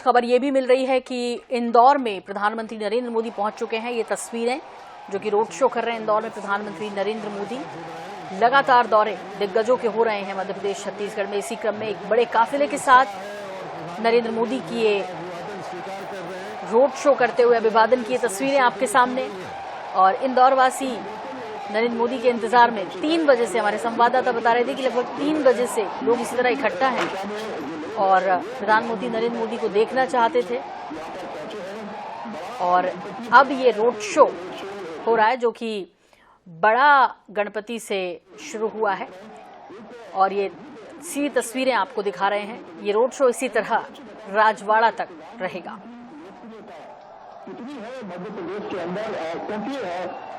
खबर ये भी मिल रही है कि इंदौर में प्रधानमंत्री नरेंद्र मोदी पहुंच चुके हैं। ये तस्वीरें जो कि रोड शो कर रहे हैं इंदौर में प्रधानमंत्री नरेंद्र मोदी। लगातार दौरे दिग्गजों के हो रहे हैं मध्य प्रदेश छत्तीसगढ़ में। इसी क्रम में एक बड़े काफिले के साथ नरेंद्र मोदी की ये रोड शो करते हुए अभिवादन की तस्वीरें आपके सामने। और इंदौर वासी नरेंद्र मोदी के इंतजार में 3 बजे से, हमारे संवाददाता बता रहे थे कि लगभग 3 बजे से लोग इसी तरह इकट्ठा हैं और प्रधानमंत्री नरेंद्र मोदी को देखना चाहते थे। और अब ये रोड शो हो रहा है जो कि बड़ा गणपति से शुरू हुआ है और ये सी तस्वीरें आपको दिखा रहे हैं। ये रोड शो इसी तरह राजवाड़ा तक रहेगा। मध्य प्रदेश के अंदर क्योंकि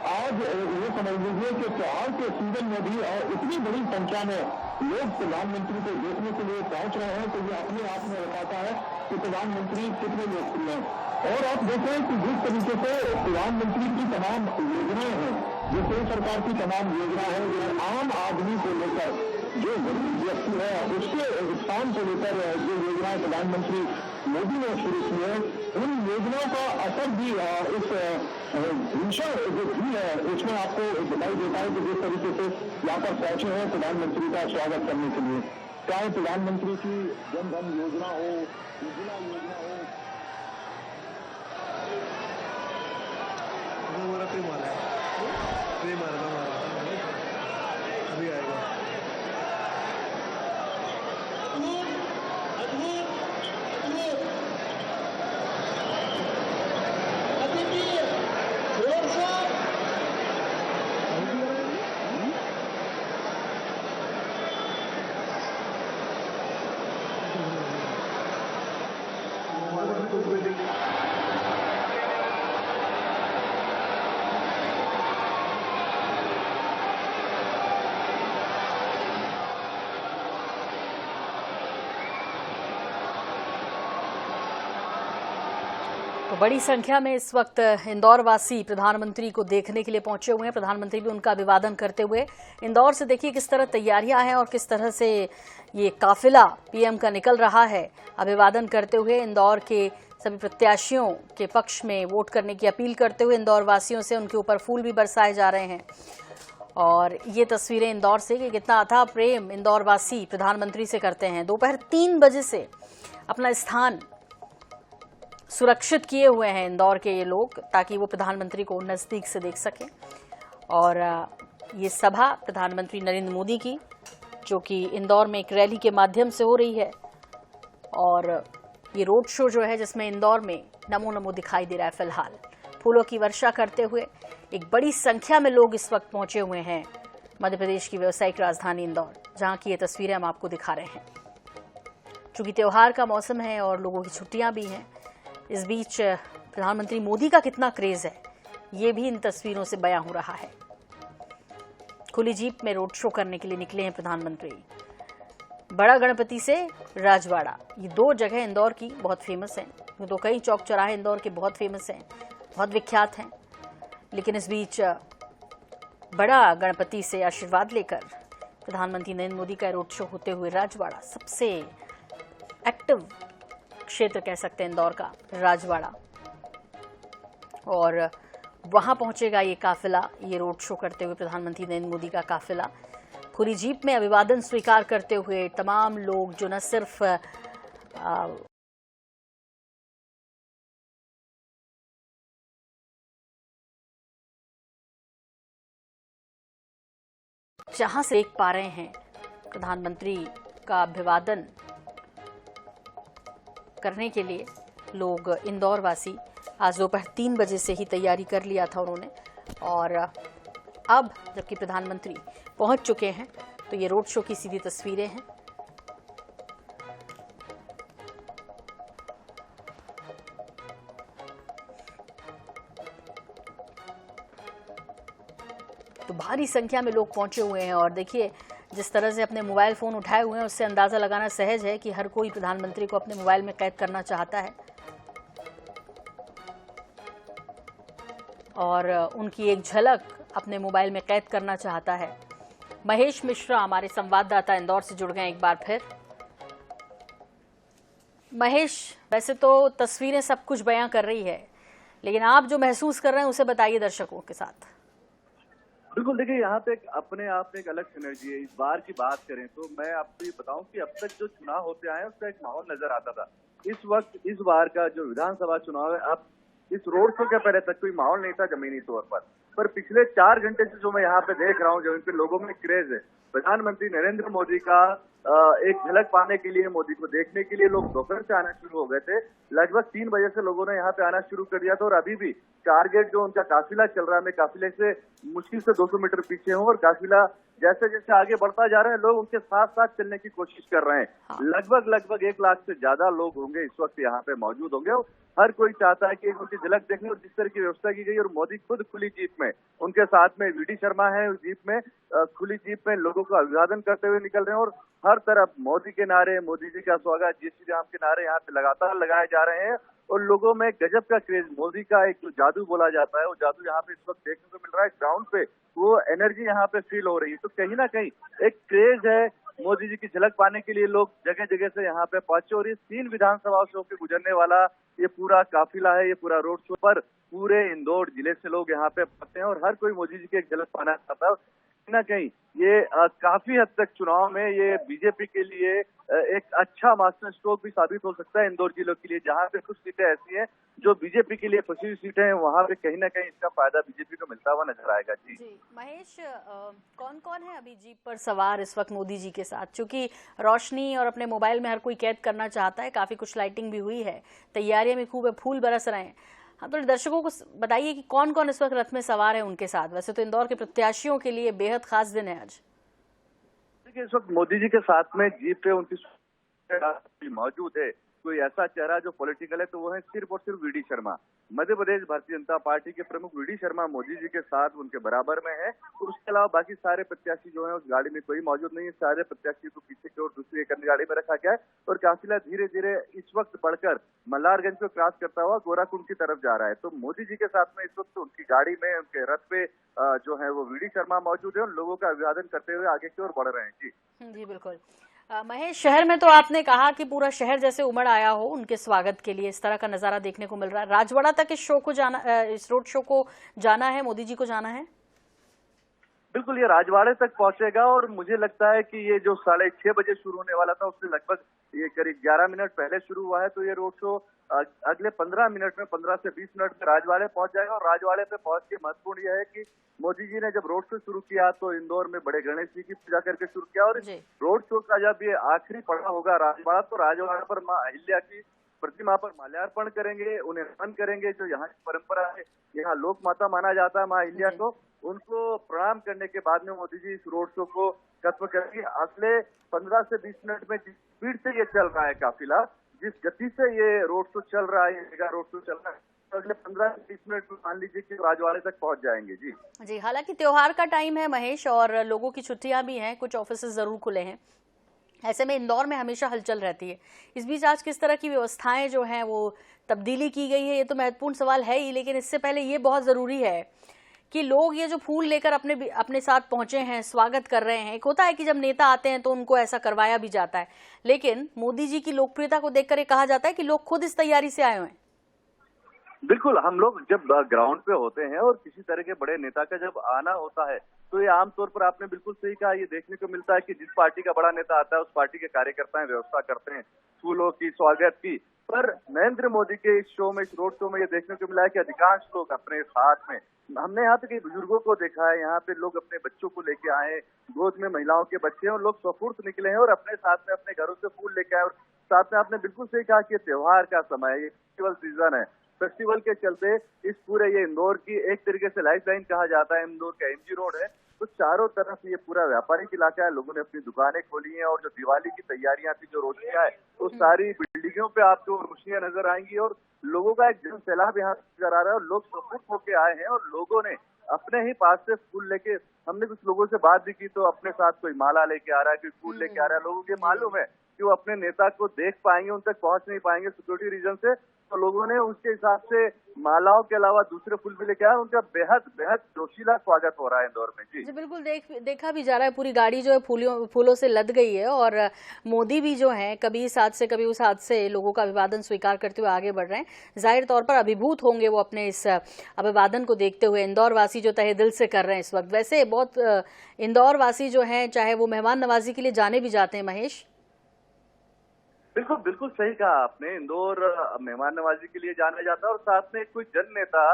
आज ये समझ लीजिए कि त्योहार के सीजन में भी इतनी बड़ी संख्या में लोग प्रधानमंत्री को देखने के लिए पहुंच रहे हैं, तो ये अपने आप में बताता है कि प्रधानमंत्री कितने लोकप्रिय हैं। और आप देखें कि जिस तरीके से प्रधानमंत्री की तमाम योजनाएं हैं, जो केंद्र सरकार की तमाम योजना है, जो आम आदमी को लेकर, जो गरीब व्यक्ति है उसके उत्थान को लेकर जो योजनाएं प्रधानमंत्री मोदी ने शुरू की है, उन योजनाओं का असर भी इस भीषण जो भीड़ है उसमें आपको दिखाई देता है कि जिस तरीके से यहाँ पर पहुंचे हैं प्रधानमंत्री का स्वागत करने के लिए। चाहे प्रधानमंत्री की जन धन योजना हो, उज्ज्वला योजना हो, अभी आएगा। तो बड़ी संख्या में इस वक्त इंदौर वासी प्रधानमंत्री को देखने के लिए पहुंचे हुए हैं। प्रधानमंत्री भी उनका अभिवादन करते हुए इंदौर से देखिए किस तरह तैयारियां हैं और किस तरह से ये काफिला पीएम का निकल रहा है। अभिवादन करते हुए इंदौर के सभी प्रत्याशियों के पक्ष में वोट करने की अपील करते हुए इंदौर वासियों से उनके ऊपर फूल भी बरसाए जा रहे हैं। और ये तस्वीरें इंदौर से कि कितना अथाह प्रेम इंदौर वासी प्रधानमंत्री से करते हैं। दोपहर 3 बजे से अपना स्थान सुरक्षित किए हुए हैं इंदौर के ये लोग, ताकि वो प्रधानमंत्री को नजदीक से देख सकें। और ये सभा प्रधानमंत्री नरेंद्र मोदी की, जो कि इंदौर में एक रैली के माध्यम से हो रही है, और ये रोड शो जो है जिसमें इंदौर में नमो नमो दिखाई दे रहा है। फिलहाल फूलों की वर्षा करते हुए एक बड़ी संख्या में लोग इस वक्त पहुंचे हुए हैं मध्य प्रदेश की व्यावसायिक राजधानी इंदौर, जहां की ये तस्वीरें हम आपको दिखा रहे हैं। चूंकि त्योहार का मौसम है और लोगों की छुट्टियां भी हैं, इस बीच प्रधानमंत्री मोदी का कितना क्रेज है ये भी इन तस्वीरों से बयां हो रहा है। खुली जीप में रोड शो करने के लिए निकले हैं प्रधानमंत्री। बड़ा गणपति से राजवाड़ा, ये 2 जगह इंदौर की बहुत फेमस हैं। तो कई चौक चौराहे इंदौर के बहुत फेमस हैं, बहुत विख्यात हैं। लेकिन इस बीच बड़ा गणपति से आशीर्वाद लेकर प्रधानमंत्री नरेंद्र मोदी का रोड शो होते हुए राजवाड़ा, सबसे एक्टिव क्षेत्र कह सकते हैं इंदौर का राजवाड़ा, और वहां पहुंचेगा ये काफिला। ये रोड शो करते हुए प्रधानमंत्री नरेंद्र मोदी का काफिला खुली जीप में अभिवादन स्वीकार करते हुए तमाम लोग, जो न सिर्फ जहां से देख पा रहे हैं प्रधानमंत्री का अभिवादन करने के लिए लोग इंदौर वासी आज दोपहर 3 बजे से ही तैयारी कर लिया था उन्होंने। और अब जबकि प्रधानमंत्री पहुंच चुके हैं तो ये रोड शो की सीधी तस्वीरें हैं। तो भारी संख्या में लोग पहुंचे हुए हैं और देखिए जिस तरह से अपने मोबाइल फ़ोन उठाए हुए हैं उससे अंदाज़ा लगाना सहज है कि हर कोई प्रधानमंत्री को अपने मोबाइल में कैद करना चाहता है और उनकी एक झलक अपने मोबाइल में कैद करना चाहता है। महेश मिश्रा हमारे संवाददाता इंदौर से जुड़ गए एक बार फिर। महेश, वैसे तो तस्वीरें सब कुछ बयां कर रही है, लेकिन आप जो महसूस कर रहे हैं उसे बताइए दर्शकों के साथ। बिल्कुल, देखिए यहाँ पे अपने आप में एक अलग एनर्जी है। इस बार की बात करें तो मैं आपको ये बताऊं कि अब तक जो चुनाव होते आए हैं उसका एक माहौल नजर आता था। इस वक्त इस बार का जो विधानसभा चुनाव है, अब इस रोड शो के पहले तक कोई माहौल नहीं था जमीनी तौर पर पिछले 4 घंटे से जो मैं यहाँ पे देख रहा हूँ, जो इन पे लोगों में क्रेज है, प्रधानमंत्री नरेंद्र मोदी का एक झलक पाने के लिए, मोदी को देखने के लिए लोग दोपहर से आना शुरू हो गए थे। लगभग 3 बजे से लोगों ने यहाँ पे आना शुरू कर दिया था और अभी भी टारगेट जो उनका काफिला चल रहा है, मैं काफिले से मुश्किल से 200 मीटर पीछे हूँ और काफिला जैसे जैसे आगे बढ़ता जा रहा है, लोग उनके साथ साथ चलने की कोशिश कर रहे हैं। हाँ। लगभग 1 लाख से ज्यादा लोग होंगे इस वक्त यहाँ पे मौजूद होंगे और हर कोई चाहता है कि उनकी झलक देखने, और जिस तरह की व्यवस्था की गई और मोदी खुद खुली जीप में, उनके साथ में वीडी शर्मा है जीप में, खुली जीप में लोगों का अभिवादन करते हुए निकल रहे हैं और हर तरफ मोदी के नारे, मोदी जी का स्वागत, जय श्री राम के नारे यहाँ पे लगातार लगाए जा रहे हैं और लोगों में गजब का क्रेज, मोदी का एक जो जादू बोला जाता है, वो जादू यहाँ पे इस वक्त देखने को मिल रहा है। ग्राउंड पे वो एनर्जी यहाँ पे फील हो रही है, तो कहीं ना कहीं एक क्रेज है मोदी जी की झलक पाने के लिए। लोग जगह जगह से यहाँ पे पहुंचे और ये 3 विधानसभाओं से होकर गुजरने वाला ये पूरा काफिला है, ये पूरा रोड शो पर पूरे इंदौर जिले से लोग यहाँ पे पहुंचे हैं और हर कोई मोदी जी की एक झलक पाना चाहता है। कहीं ना कहीं ये काफी हद तक चुनाव में ये बीजेपी के लिए एक अच्छा मास्टर स्ट्रोक भी साबित हो सकता है इंदौर जिलों के लिए, जहाँ पे कुछ सीटें ऐसी हैं जो बीजेपी के लिए फंसी हुई सीटें हैं, वहाँ पे कहीं ना कहीं इसका फायदा बीजेपी को मिलता हुआ नजर आएगा। जी महेश, कौन कौन है अभी जीप पर सवार इस वक्त मोदी जी के साथ? क्योंकि रोशनी और अपने मोबाइल में हर कोई कैद करना चाहता है, काफी कुछ लाइटिंग भी हुई है, तैयारियां भी खूब है, फूल बरस रहे हैं। हाँ, तो दर्शकों को बताइए कि कौन कौन इस वक्त रथ में सवार है उनके साथ। वैसे तो इंदौर के प्रत्याशियों के लिए बेहद खास दिन है आज। देखिए, इस वक्त मोदी जी के साथ में जीप पे उनकी मौजूद है। कोई ऐसा चेहरा जो पॉलिटिकल है तो वो है सिर्फ और सिर्फ वीडी शर्मा। मध्य प्रदेश भारतीय जनता पार्टी के प्रमुख वीडी शर्मा मोदी जी के साथ उनके बराबर में है। तो उसके अलावा बाकी सारे प्रत्याशी जो है उस गाड़ी में कोई मौजूद नहीं है। सारे प्रत्याशी को पीछे की ओर दूसरी एक अन्य गाड़ी में रखा गया है और काफिला धीरे धीरे इस वक्त बढ़कर मल्हारगंज को क्रॉस करता हुआ गोराकुंड की तरफ जा रहा है। तो मोदी जी के साथ में इस वक्त उनकी गाड़ी में, उनके रथ पे जो है वो वीडी शर्मा मौजूद है और लोगों का अभिवादन करते हुए आगे की ओर बढ़ रहे हैं। जी बिल्कुल। महेश, शहर में तो आपने कहा कि पूरा शहर जैसे उमड़ आया हो उनके स्वागत के लिए, इस तरह का नजारा देखने को मिल रहा है। राजवाड़ा तक इस रोड शो को जाना है, मोदी जी को जाना है। बिल्कुल, ये राजवाड़े तक पहुंचेगा और मुझे लगता है कि ये जो 6:30 बजे शुरू होने वाला था उससे लगभग ये करीब 11 मिनट पहले शुरू हुआ है। तो ये रोड शो अगले 15 मिनट में, 15 से 20 मिनट में राजवाड़े पहुंच जाएगा। और राजवाड़े पे पहुंच के महत्वपूर्ण यह है कि मोदी जी ने जब रोड शो शुरू किया तो इंदौर में बड़े गणेश जी की पूजा करके शुरू किया और रोड शो का जब ये आखिरी पड़ाव होगा राजवाड़ा, तो राजवाड़ा पर माँ अहिल्या की प्रतिमा पर माल्यार्पण करेंगे, उन्हें नमन करेंगे। जो यहाँ की परंपरा है, यहाँ लोक माता माना जाता है माँ अहिल्या को, उनको प्रणाम करने के बाद में मोदी जी इस रोड शो को खत्म करेंगे। अगले 15 से 20 मिनट में जिस स्पीड से ये चल रहा है काफिला, जिस गति से ये रोड शो चल रहा है, ये मेगा रोड शो चल रहा है, तो अगले 15 से 20 मिनट में मान लीजिए कि राजवाड़े तक पहुंच जाएंगे। जी, हालांकि त्योहार का टाइम है महेश, और लोगों की छुट्टियां भी हैं, कुछ ऑफिस जरूर खुले हैं, ऐसे में इंदौर में हमेशा हलचल रहती है। इस बीच आज किस तरह की व्यवस्थाएं जो हैं वो तब्दीली की गई है, ये तो महत्वपूर्ण सवाल है ही, लेकिन इससे पहले ये बहुत जरूरी है कि लोग ये जो फूल लेकर अपने साथ पहुंचे हैं, स्वागत कर रहे हैं। एक होता है कि जब नेता आते हैं तो उनको ऐसा करवाया भी जाता है, लेकिन मोदी जी की लोकप्रियता को देखकर ये कहा जाता है कि लोग खुद इस तैयारी से आए हुए हैं। बिल्कुल, हम लोग जब ग्राउंड पे होते हैं और किसी तरह के बड़े नेता का जब आना होता है तो ये आमतौर पर, आपने बिल्कुल सही कहा, ये देखने को मिलता है कि जिस पार्टी का बड़ा नेता आता है उस पार्टी के कार्यकर्ता व्यवस्था करते हैं फूलों की, स्वागत की। पर नरेंद्र मोदी के इस शो में, इस रोड शो में ये देखने को मिला है कि अधिकांश लोग अपने साथ में, हमने यहाँ पे कई बुजुर्गों को देखा है, यहाँ पे लोग अपने बच्चों को लेके आए, गोद में महिलाओं के बच्चे हैं और लोग स्वफुर्त निकले हैं और अपने साथ में अपने घरों से फूल लेके आए। और साथ में आपने बिल्कुल सही कहा कि त्योहार का समय है, ये फेस्टिवल सीजन है। फेस्टिवल के चलते इस पूरे ये इंदौर की एक तरीके से लाइफलाइन कहा जाता है, इंदौर का एमजी रोड है, तो चारों तरफ ये पूरा व्यापारिक इलाका है। लोगों ने अपनी दुकानें खोली हैं और जो दिवाली की तैयारियां थी, जो रोशनियां है, तो सारी बिल्डिंगों पे आपको रोशनियां नजर आएंगी और लोगों का एक जन सैलाब यहाँ नजर आ रहा है और लोग स्वफुर्त होके आए हैं और लोगों ने अपने ही पास से फूल लेके, हमने कुछ लोगों से बात भी की तो अपने साथ कोई माला लेके आ रहा है, कोई फूल लेके आ रहा है। लोगों को मालूम है कि वो अपने नेता को देख पाएंगे, उन तक पहुंच नहीं पाएंगे सिक्योरिटी रीजन से, तो लोगों ने उसके हिसाब से मालाओं के अलावा दूसरे फूल भी लेके आए। उनका बेहद बेहद जोशीला स्वागत हो रहा है इंदौर में। जी बिल्कुल देखा भी जा रहा है, पूरी गाड़ी जो है फूलों से लद गई है और मोदी भी जो है कभी इस हाथ से कभी उस हाथ से लोगों का अभिवादन स्वीकार करते हुए आगे बढ़ रहे हैं। जाहिर तौर पर अभिभूत होंगे वो अपने इस अभिवादन को देखते हुए, इंदौर वासी जो तहे दिल से कर रहे हैं इस वक्त। वैसे बहुत इंदौर वासी जो है चाहे वो मेहमान नवाजी के लिए जाने भी जाते हैं महेश। बिल्कुल बिल्कुल सही कहा आपने। इंदौर मेहमान नवाजी के लिए जाना जाता है और साथ में कोई जन नेता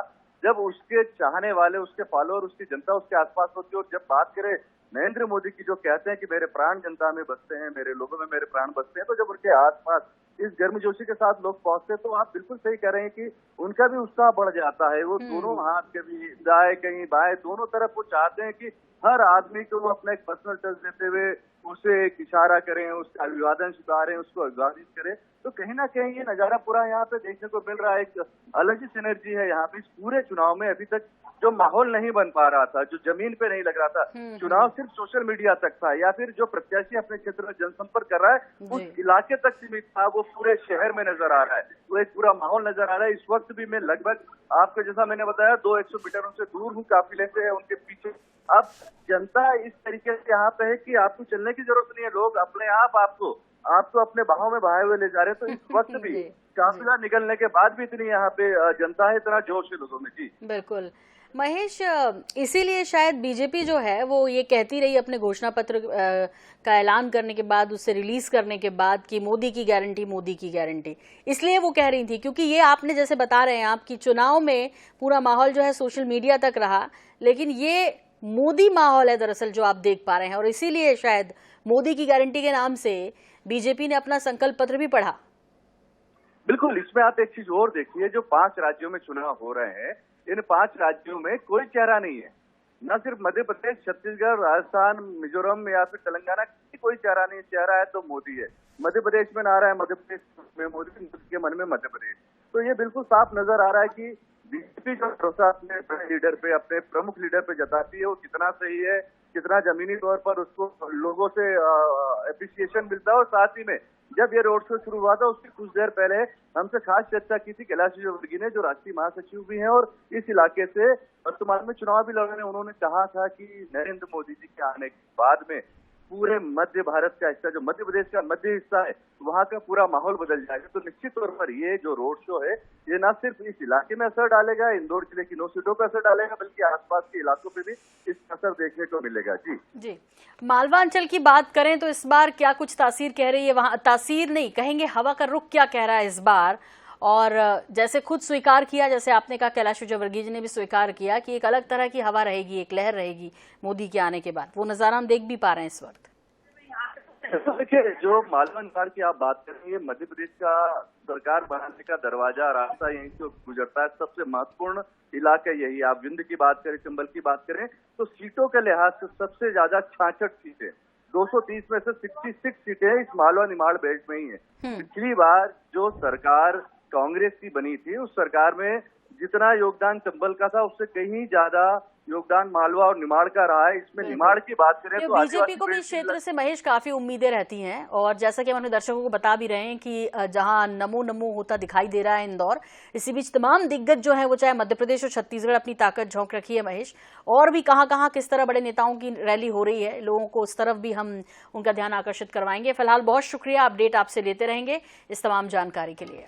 जब उसके चाहने वाले, उसके फॉलोअर, उसकी जनता उसके आसपास होती है और जब बात करें नरेंद्र मोदी की, जो कहते हैं कि मेरे प्राण जनता में बसते हैं, मेरे लोगों में मेरे प्राण बसते हैं, तो जब उनके आसपास इस गर्मजोशी के साथ लोग पहुंचते हैं तो आप बिल्कुल सही कह रहे हैं कि उनका भी उत्साह बढ़ जाता है। वो दोनों हाथ कभी दाएं कहीं बाएं, दोनों तरफ वो चाहते हैं कि हर आदमी को वो अपना एक पर्सनल टच देते हुए उसे एक इशारा करें, उसका अभिवादन स्वीकारें, उसको अभिवादित करें। तो कहीं ना कहीं ये नजारा पूरा यहाँ पे देखने को मिल रहा है। एक अलग ही सिनर्जी है यहाँ पे। इस पूरे चुनाव में अभी तक जो माहौल नहीं बन पा रहा था, जो जमीन पे नहीं लग रहा था, चुनाव सिर्फ सोशल मीडिया तक था या फिर जो प्रत्याशी अपने क्षेत्र में जनसंपर्क कर रहा है उस इलाके तक सीमित था, वो पूरे शहर में नजर आ रहा है। वो एक पूरा माहौल नजर आ रहा है। इस वक्त भी मैं लगभग आपको जैसा मैंने बताया 200 मीटर उनसे दूर हूँ, काफिले से उनके पीछे। अब जनता इस तरीके से यहाँ पे है कि आपको चलने की जरूरत नहीं है, लोग अपने आप आपको अपने बाहों में बहाए हुए ले जा रहे हैं। तो इस वक्त भी काफिला निकलने के बाद भी इतनी यहाँ पे जनता है, इतना जोश है लोगों में। जी बिल्कुल महेश, इसीलिए शायद बीजेपी जो है वो ये कहती रही अपने घोषणा पत्र का ऐलान करने के बाद, उससे रिलीज करने के बाद कि मोदी की गारंटी, मोदी की गारंटी। इसलिए वो कह रही थी क्योंकि ये आपने जैसे बता रहे हैं आप कि चुनाव में पूरा माहौल जो है सोशल मीडिया तक रहा, लेकिन ये मोदी माहौल है दरअसल जो आप देख पा रहे हैं। और इसीलिए शायद मोदी की गारंटी के नाम से बीजेपी ने अपना संकल्प पत्र भी पढ़ा। बिल्कुल, इसमें आप एक चीज और देखिए, जो 5 राज्यों में चुनाव हो रहे हैं, इन 5 राज्यों में कोई चेहरा नहीं है। न सिर्फ मध्य प्रदेश, छत्तीसगढ़, राजस्थान, मिजोरम या फिर तेलंगाना, कोई चेहरा नहीं है। चेहरा है तो मोदी है। मध्य प्रदेश में नारा है मध्य प्रदेश में मोदी, के मन में मध्य प्रदेश। तो ये बिल्कुल साफ नजर आ रहा है कि बीजेपी जो भरोसा अपने बड़े लीडर पे, अपने प्रमुख लीडर पे जताती है, वो कितना सही है, कितना जमीनी तौर पर उसको लोगों से एप्रिसिएशन मिलता है। और साथ ही में जब ये रोड शो शुरू हुआ था उसके कुछ देर पहले हमसे खास चर्चा की थी कैलाश विजयवर्गीय ने, जो राष्ट्रीय महासचिव भी हैं और इस इलाके से वर्तमान में चुनाव भी लड़ रहे हैं। उन्होंने कहा था कि नरेंद्र मोदी जी के आने के बाद में पूरे मध्य भारत का हिस्सा, जो मध्य प्रदेश का मध्य हिस्सा है, वहाँ का पूरा माहौल बदल जाएगा। तो निश्चित तौर पर ये जो रोड शो है, ये न सिर्फ इस इलाके में असर डालेगा, इंदौर जिले की 9 सीटों पर असर डालेगा, बल्कि आसपास के इलाकों पे भी इसका असर देखने को मिलेगा। जी मालवा अंचल की बात करें तो इस बार क्या कुछ तासीर कह रही है वहां? तासीर नहीं कहेंगे, हवा का रुख क्या कह रहा है इस बार? और जैसे खुद स्वीकार किया, जैसे आपने कहा कैलाश विजयवर्गीय जी ने भी स्वीकार किया कि एक अलग तरह की हवा रहेगी, एक लहर रहेगी मोदी के आने के बाद, वो नजारा हम देख भी पा रहे हैं इस वक्त। देखिए, जो मालवा निमाड़ की आप बात कर रही है, मध्य प्रदेश का सरकार बनाने का दरवाजा, रास्ता यहीं से गुजरता है। सबसे महत्वपूर्ण इलाका यही। आप विंध्य की बात करें, चंबल की बात करें, तो सीटों के लिहाज से सबसे ज्यादा 66 सीटें, 230 में से 66 सीटें इस मालवा निमाड़ बेल्ट में ही है। पिछली बार जो सरकार कांग्रेस की बनी थी, उस सरकार में जितना योगदान चंबल का था उससे कहीं ज्यादा योगदान मालवा और निमाड़ का रहा है। इसमें निमाड़ की बात करें तो बीजेपी को भी इस क्षेत्र से महेश काफी उम्मीदें रहती हैं, और जैसा कि हम अपने दर्शकों को बता भी रहे हैं कि जहां नमो नमो होता दिखाई दे रहा है इंदौर, इसी बीच तमाम दिग्गज जो है वो चाहे मध्य प्रदेश और छत्तीसगढ़ अपनी ताकत झोंक रखी है महेश। और भी कहां किस तरह बड़े नेताओं की रैली हो रही है, लोगों को उस तरफ भी हम उनका ध्यान आकर्षित करवाएंगे। फिलहाल बहुत शुक्रिया, अपडेट आपसे लेते रहेंगे इस तमाम जानकारी के लिए।